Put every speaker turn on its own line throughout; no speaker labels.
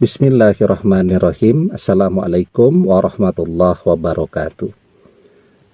Bismillahirrahmanirrahim. Assalamualaikum warahmatullahi wabarakatuh.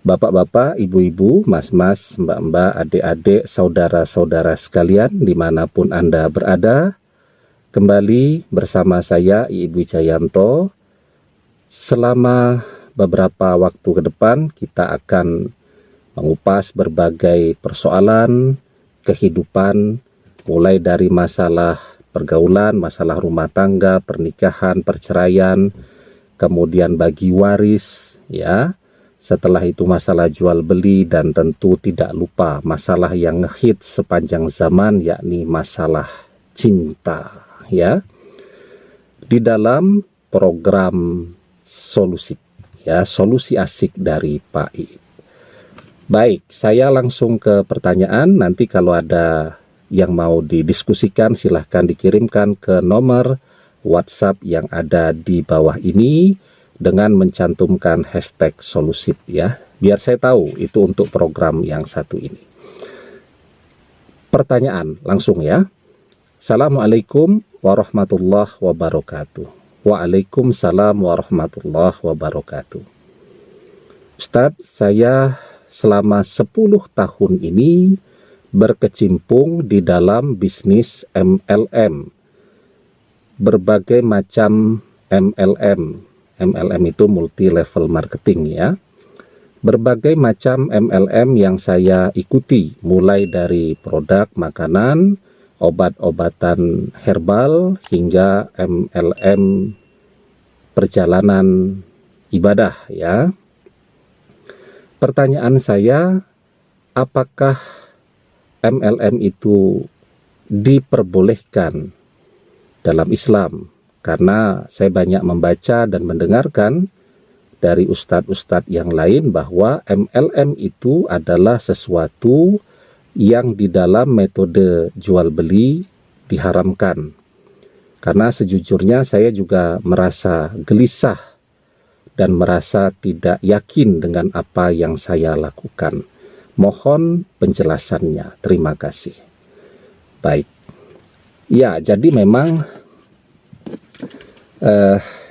Bapak-bapak, ibu-ibu, mas-mas, mbak-mbak, adik-adik, saudara-saudara sekalian dimanapun Anda berada, kembali bersama saya Ibu Jayanto. Selama beberapa waktu ke depan kita akan mengupas berbagai persoalan kehidupan, mulai dari masalah pergaulan, masalah rumah tangga, pernikahan, perceraian, kemudian bagi waris, ya. Setelah itu masalah jual beli, dan tentu tidak lupa masalah yang ngehits sepanjang zaman, yakni masalah cinta, ya. Di dalam program solusi, ya, solusi asik dari Pak Iip. Baik, saya langsung ke pertanyaan. Nanti kalau ada yang mau didiskusikan silahkan dikirimkan ke nomor WhatsApp yang ada di bawah ini dengan mencantumkan hashtag solusip, ya, biar saya tahu itu untuk program yang satu ini. Pertanyaan langsung, ya. Assalamualaikum warahmatullahi wabarakatuh. Waalaikumsalam warahmatullahi wabarakatuh. Ustadz, saya selama 10 tahun ini berkecimpung di dalam bisnis MLM, berbagai macam MLM. MLM itu multi level marketing, ya. Berbagai macam MLM yang saya ikuti, mulai dari produk makanan, obat-obatan herbal, hingga MLM perjalanan ibadah, ya. Pertanyaan saya, apakah MLM itu diperbolehkan dalam Islam? Karena saya banyak membaca dan mendengarkan dari ustadz-ustadz yang lain bahwa MLM itu adalah sesuatu yang di dalam metode jual beli diharamkan. Karena sejujurnya saya juga merasa gelisah dan merasa tidak yakin dengan apa yang saya lakukan. Mohon penjelasannya. Terima kasih. Baik. Ya, jadi memang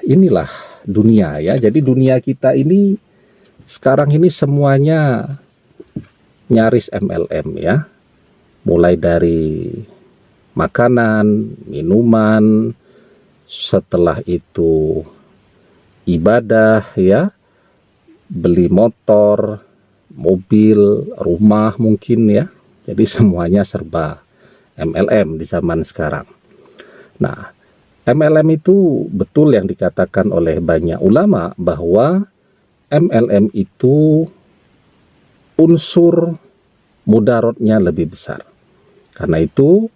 inilah dunia, ya. Jadi dunia kita ini sekarang ini semuanya nyaris MLM, ya. Mulai dari makanan, minuman, setelah itu ibadah, ya. Beli motor, mobil, rumah mungkin, ya. Jadi semuanya serba MLM di zaman sekarang. Nah, MLM itu betul yang dikatakan oleh banyak ulama bahwa MLM itu unsur mudaratnya lebih besar. Karena itu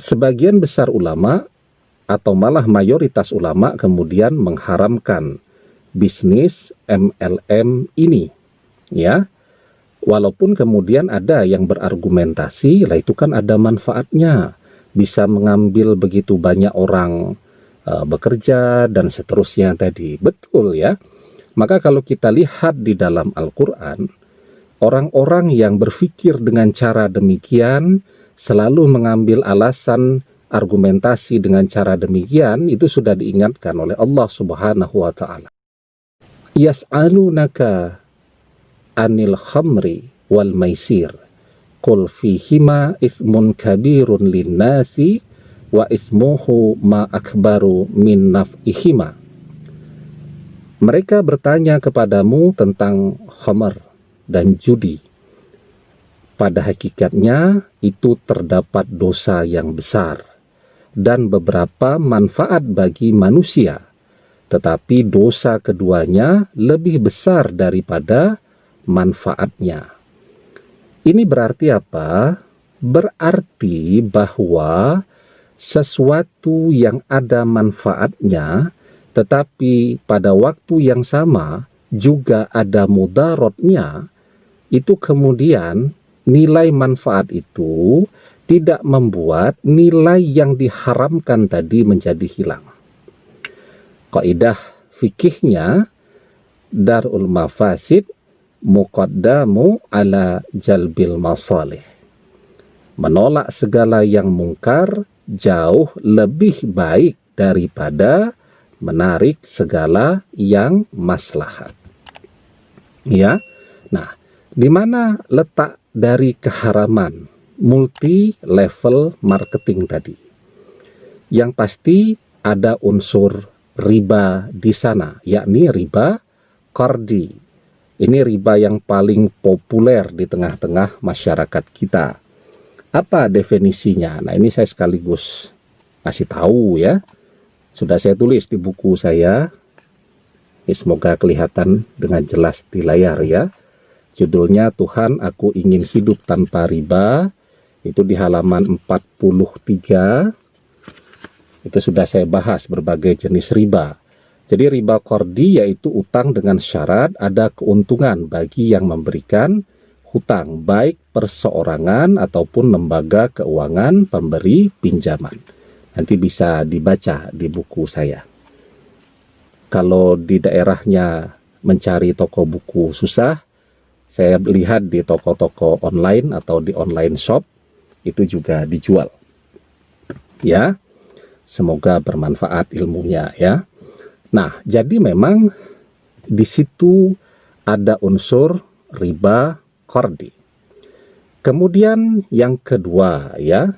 sebagian besar ulama atau malah mayoritas ulama kemudian mengharamkan bisnis MLM ini, ya. Walaupun kemudian ada yang berargumentasi, lah itu kan ada manfaatnya, bisa mengambil begitu banyak orang bekerja dan seterusnya tadi. Betul, ya. Maka kalau kita lihat di dalam Al-Quran, orang-orang yang berpikir dengan cara demikian selalu mengambil alasan argumentasi dengan cara demikian, itu sudah diingatkan oleh Allah Subhanahu wa ta'ala. Yas'alunaka anil khamri wal maisir qul fihima ithmun kabirun linnasi wa ithmuhu ma akbaru min naf'ihima. Mereka bertanya kepadamu tentang khamar dan judi. Pada hakikatnya itu terdapat dosa yang besar dan beberapa manfaat bagi manusia, tetapi dosa keduanya lebih besar daripada manfaatnya. Ini berarti apa? Berarti bahwa sesuatu yang ada manfaatnya, tetapi pada waktu yang sama juga ada mudaratnya, itu kemudian nilai manfaat itu tidak membuat nilai yang diharamkan tadi menjadi hilang. Kaidah fikihnya, darul mafasid muqaddamu ala jalbil masalih. Menolak segala yang mungkar jauh lebih baik daripada menarik segala yang maslahat. Ya. Nah, di mana letak dari keharaman multi level marketing tadi? Yang pasti ada unsur riba di sana, yakni riba qardi. Ini riba yang paling populer di tengah-tengah masyarakat kita. Apa definisinya? Nah, ini saya sekaligus kasih tahu ya. Sudah saya tulis di buku saya. Ini semoga kelihatan dengan jelas di layar ya. Judulnya Tuhan Aku Ingin Hidup Tanpa Riba. Itu di halaman 43. Itu sudah saya bahas berbagai jenis riba. Jadi riba qardi yaitu utang dengan syarat ada keuntungan bagi yang memberikan hutang, baik perseorangan ataupun lembaga keuangan pemberi pinjaman. Nanti bisa dibaca di buku saya. Kalau di daerahnya mencari toko buku susah, saya lihat di toko-toko online atau di online shop, itu juga dijual. Ya, semoga bermanfaat ilmunya ya. Nah, jadi memang di situ ada unsur riba qardi. Kemudian yang kedua ya,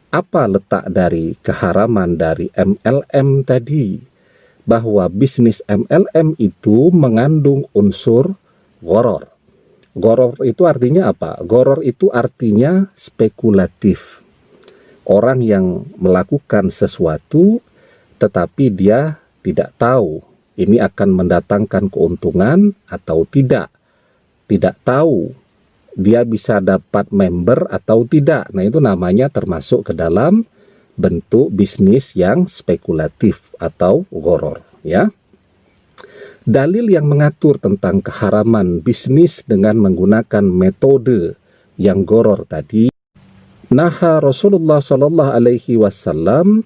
apa letak dari keharaman dari MLM tadi? Bahwa bisnis MLM itu mengandung unsur gharar. Gharar itu artinya apa? Gharar itu artinya spekulatif. Orang yang melakukan sesuatu tetapi dia tidak tahu ini akan mendatangkan keuntungan atau tidak. Tidak tahu dia bisa dapat member atau tidak. Nah, itu namanya termasuk ke dalam bentuk bisnis yang spekulatif atau gharar ya. Dalil yang mengatur tentang keharaman bisnis dengan menggunakan metode yang gharar tadi, naha Rasulullah sallallahu alaihi wasallam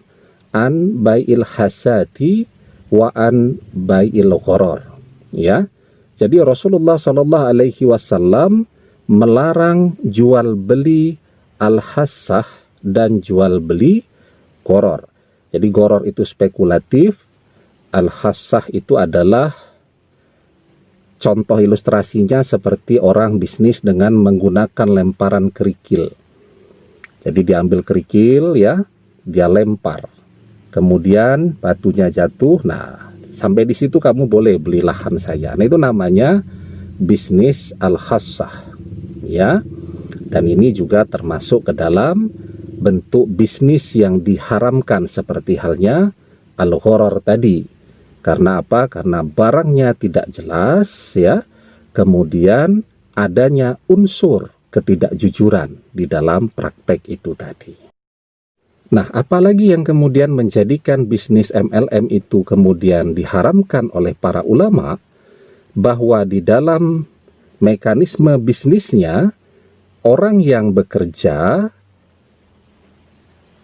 an bai'il hasati wa an bai'il gharar ya. Jadi Rasulullah sallallahu alaihi wasallam melarang jual beli al-hassah dan jual beli gharar. Jadi gharar itu spekulatif, al-hassah itu adalah contoh ilustrasinya seperti orang bisnis dengan menggunakan lemparan kerikil. Jadi diambil kerikil ya, dia lempar. Kemudian batunya jatuh. Nah, sampai di situ kamu boleh beli lahan saya. Nah, itu namanya bisnis al-hassah ya. Dan ini juga termasuk ke dalam bentuk bisnis yang diharamkan seperti halnya al-gharar tadi. Karena apa? Karena barangnya tidak jelas ya. Kemudian adanya unsur ketidakjujuran di dalam praktek itu tadi. Nah, apalagi yang kemudian menjadikan bisnis MLM itu kemudian diharamkan oleh para ulama, bahwa di dalam mekanisme bisnisnya orang yang bekerja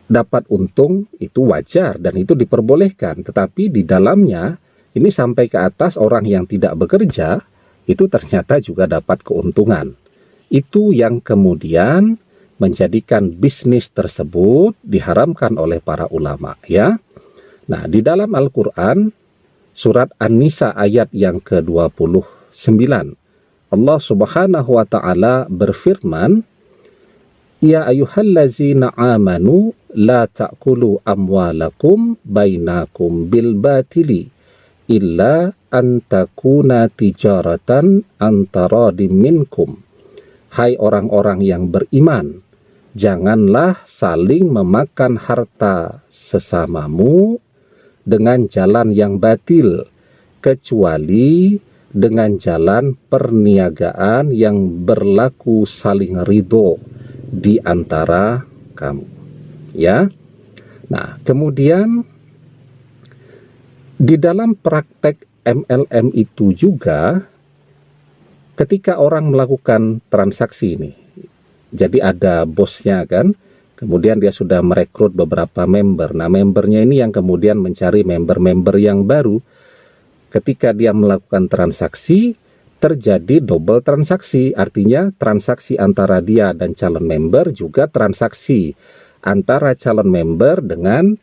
dapat untung itu wajar dan itu diperbolehkan, tetapi di dalamnya ini sampai ke atas orang yang tidak bekerja itu ternyata juga dapat keuntungan. Itu yang kemudian menjadikan bisnis tersebut diharamkan oleh para ulama ya. Nah, di dalam Al-Qur'an surat An-Nisa ayat yang ke-29 Allah Subhanahu wa taala berfirman, ya ayyuhallazina amanu la ta'kulu amwalakum bainakum bil batili illa an takuna tijaratan antaradim minkum. Hai orang-orang yang beriman, janganlah saling memakan harta sesamamu dengan jalan yang batil, kecuali dengan jalan perniagaan yang berlaku saling ridho di antara kamu. Ya. Nah, kemudian di dalam praktek MLM itu juga ketika orang melakukan transaksi ini, jadi ada bosnya kan, kemudian dia sudah merekrut beberapa member. Nah, membernya ini yang kemudian mencari member-member yang baru. Ketika dia melakukan transaksi, terjadi double transaksi, artinya transaksi antara dia dan calon member juga transaksi antara calon member dengan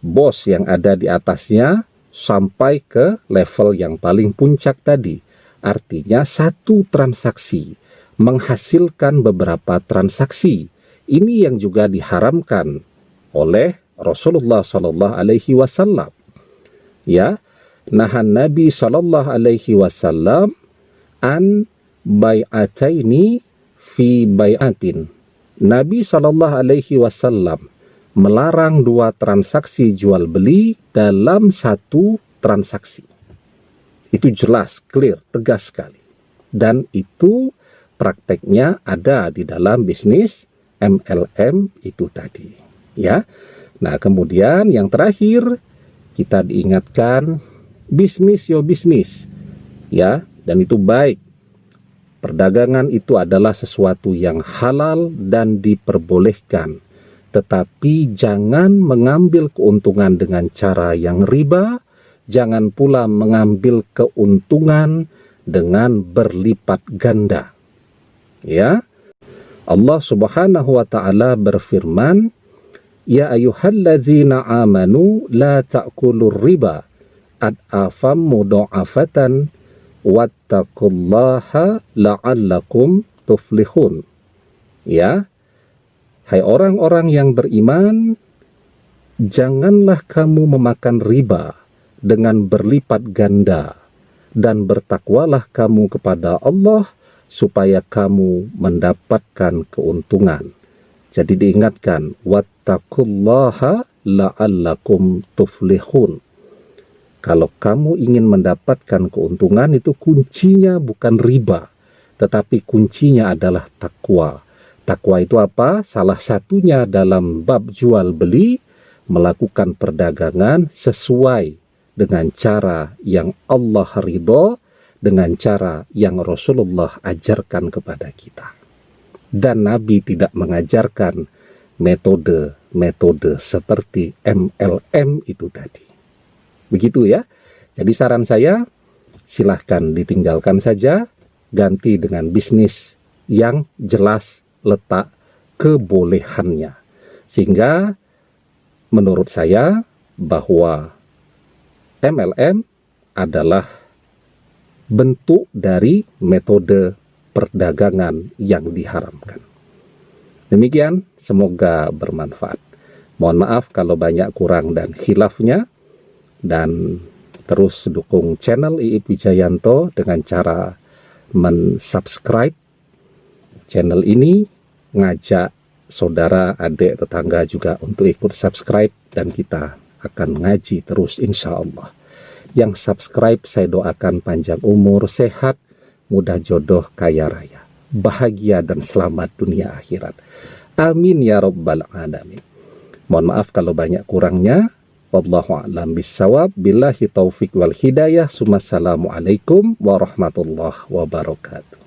bos yang ada di atasnya sampai ke level yang paling puncak tadi. Artinya satu transaksi menghasilkan beberapa transaksi. Ini yang juga diharamkan oleh Rasulullah Sallallahu Alaihi Wasallam. Ya, nahan Nabi Sallallahu Alaihi Wasallam an bai'ataini fi bai'atin. Nabi Sallallahu Alaihi Wasallam melarang dua transaksi jual beli dalam satu transaksi. Itu jelas, clear, tegas sekali. Dan itu prakteknya ada di dalam bisnis MLM itu tadi. Ya. Nah, kemudian yang terakhir kita diingatkan bisnis yo bisnis. Ya, dan itu baik. Perdagangan itu adalah sesuatu yang halal dan diperbolehkan. Tetapi jangan mengambil keuntungan dengan cara yang riba, jangan pula mengambil keuntungan dengan berlipat ganda. Ya. Allah Subhanahu wa taala berfirman, "Ya ayyuhalladzina amanu la ta'kulur riba ad'afam mudha'afatan wattaqullaha la'allakum tuflihun." Ya. Hai orang-orang yang beriman, janganlah kamu memakan riba dengan berlipat ganda, dan bertakwalah kamu kepada Allah supaya kamu mendapatkan keuntungan. Jadi diingatkan, wattaqullaha la'allakum tuflihun. Kalau kamu ingin mendapatkan keuntungan, itu kuncinya bukan riba, tetapi kuncinya adalah takwa. Takwa itu apa? Salah satunya dalam bab jual beli, melakukan perdagangan sesuai dengan cara yang Allah ridho, dengan cara yang Rasulullah ajarkan kepada kita. Dan Nabi tidak mengajarkan metode-metode seperti MLM itu tadi. Begitu ya. Jadi saran saya, silahkan ditinggalkan saja, ganti dengan bisnis yang jelas letak kebolehannya. Sehingga menurut saya bahwa MLM adalah bentuk dari metode perdagangan yang diharamkan. Demikian, semoga bermanfaat. Mohon maaf kalau banyak kurang dan khilafnya, dan terus dukung channel Iip Wijayanto dengan cara mensubscribe channel ini, ngajak saudara, adik, tetangga juga untuk ikut subscribe, dan kita akan ngaji terus insya Allah. Yang subscribe saya doakan panjang umur, sehat, mudah jodoh, kaya raya, bahagia dan selamat dunia akhirat. Amin ya rabbal alamin. Mohon maaf kalau banyak kurangnya. Wallahu a'lam bissawab. Billahi taufik wal hidayah. Assalamualaikum warahmatullahi wabarakatuh.